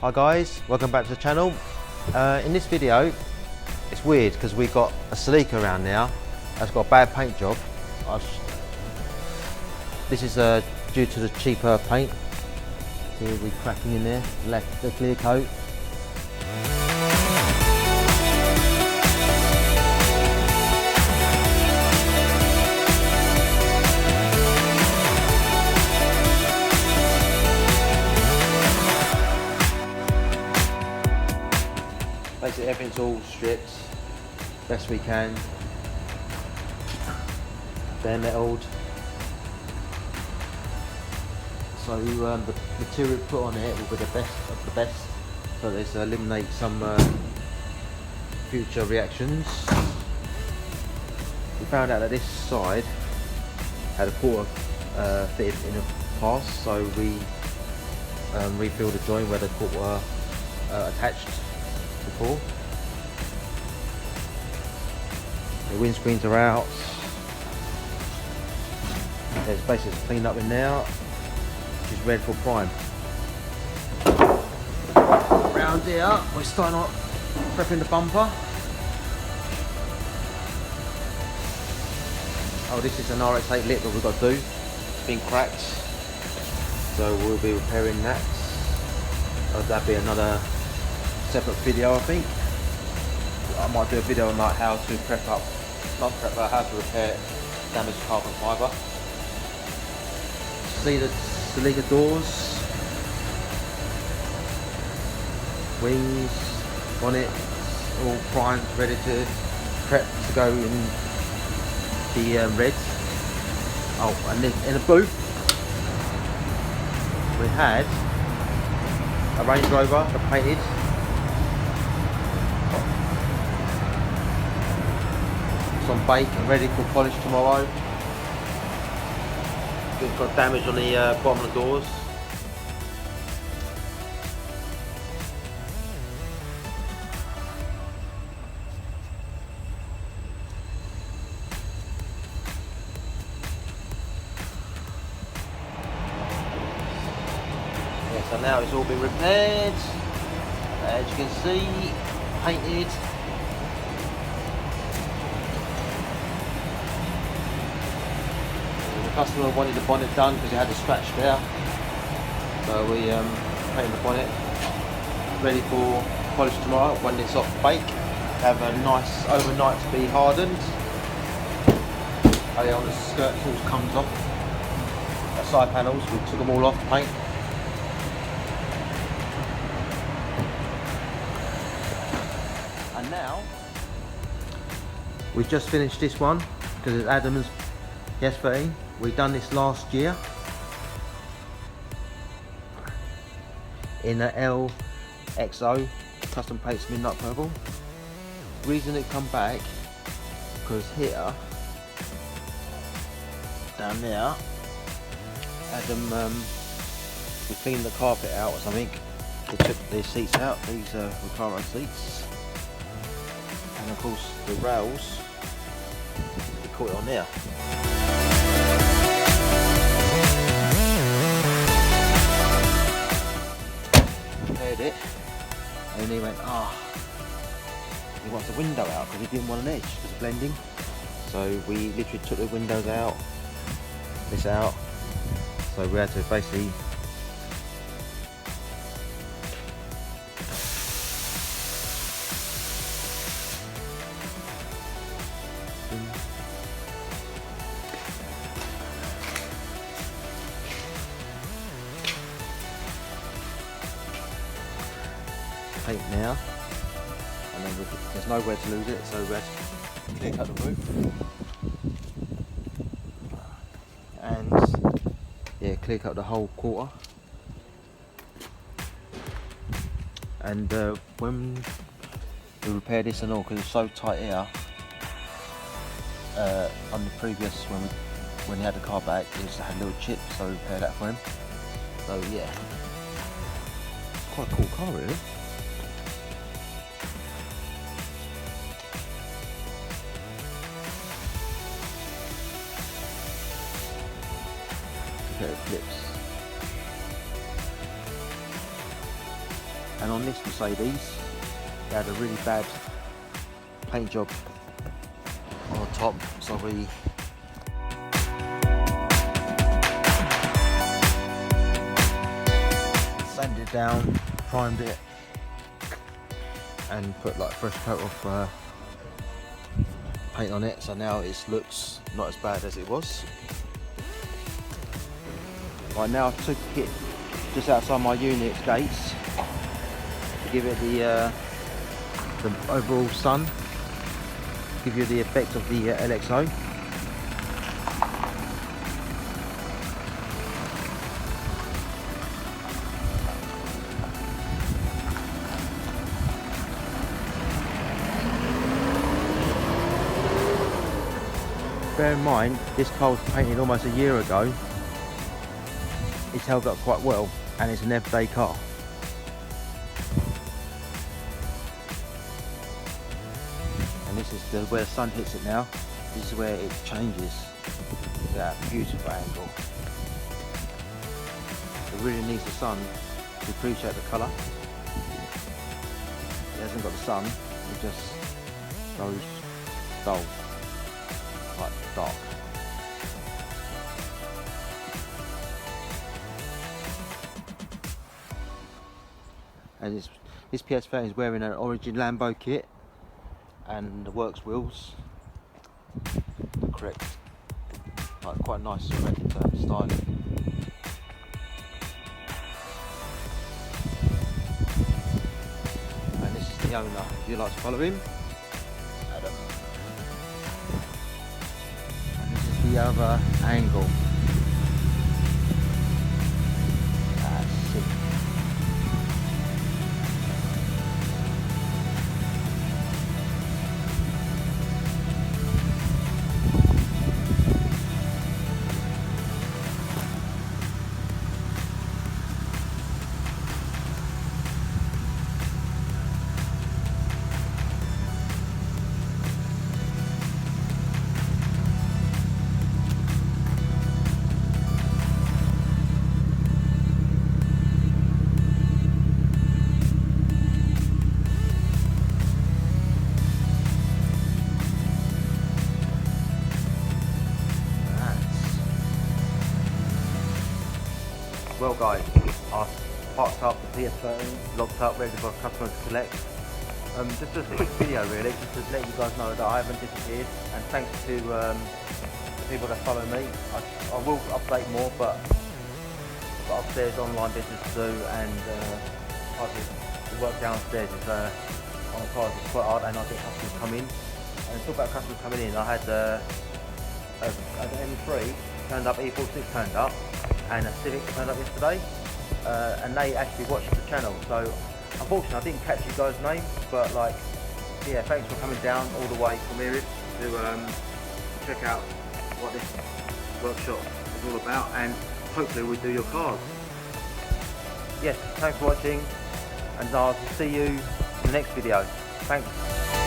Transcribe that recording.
Hi guys, welcome back to the channel. In this video, it's weird because we've got a Celica around now that's got a bad paint job. This is due to the cheaper paint. See we're cracking in there, left the clear coat. Basically everything's all stripped, best we can, bare metalled. So the material put on it will be the best of the best, so this eliminate some future reactions. We found out that this side had a quarter fitted in the past, so we refilled the joint where the quarter attached before. The windscreens are out. There's basically cleaned up in now, which is ready for prime. Around here, we're starting off prepping the bumper. Oh, this is an RX-8 lip that we've got to do. It's been cracked, so we'll be repairing that. That'll be another separate video, I think. I might do a video on like how to how to repair damaged carbon fibre. See the Celica doors, wings, bonnet, all primed, ready to prep to go in the reds. Oh, and then in the boot we had a Range Rover that painted. On bake and ready for polish tomorrow. We've got damage on the bottom of the doors. Yeah, so now it's all been repaired. As you can see, painted. The customer wanted the bonnet done because it had a scratch there, so we painted the bonnet, ready for polish tomorrow when it's off bake. Have a nice overnight to be hardened. Oh yeah, on the skirt all comes off. The side panels, we took them all off to paint. And now we just finished this one because it's Adam's ps13. We done this last year in the LXO custom paints midnight purple. Reason it come back because here, down there, Adam we cleaned the carpet out or something. They took the seats out. These are Recaro seats, and of course the rails. We caught it on there. It, and he went, he wants the window out because he didn't want an edge because of blending. So we literally took the windows out, this out, so we had to basically paint now, and then there's nowhere to lose it, so we have to clear cut the roof and yeah, clear cut the whole quarter. And when we repair this and all, because it's so tight here, on the previous when he had the car back, it just had a little chip, so we repaired that for him. So yeah, it's quite a cool car really. Look at the flips. And on this Mercedes, they had a really bad paint job on the top, so we sanded it down, primed it, and put like a fresh coat of paint on it, so now it looks not as bad as it was. Right, now I took it just outside my unit's gates to give it the overall sun, give you the effect of the LXO. Bear in mind, this car was painted almost a year ago. It's held up quite well, and it's an everyday car. And this is where the sun hits it now. This is where it changes. That beautiful angle. It really needs the sun to appreciate the colour. It hasn't got the sun, it just goes dull, like dark. And this ps13 is wearing an Origin Lambo kit, and the works wheels are correct, like quite nice, correct styling. And this is the owner, if you'd like to follow him, Adam. And this is the other angle. That's it. Well guys, I've parked up the ps13, locked up, ready for customers to collect. Just a quick video really, just to let you guys know that I haven't disappeared, and thanks to the people that follow me. I will update more, but I've got upstairs online business to do, and the work downstairs is on the cars is quite hard, and I get customers come in. And talk about customers coming in, I had an M3 turned up, E46 turned up, and a Civic turned up yesterday, and they actually watched the channel. So unfortunately I didn't catch you guys' names, but like, yeah, thanks for coming down all the way from here to check out what this workshop is all about, and hopefully we'll do your cars. Yes, thanks for watching, and I'll see you in the next video. Thanks.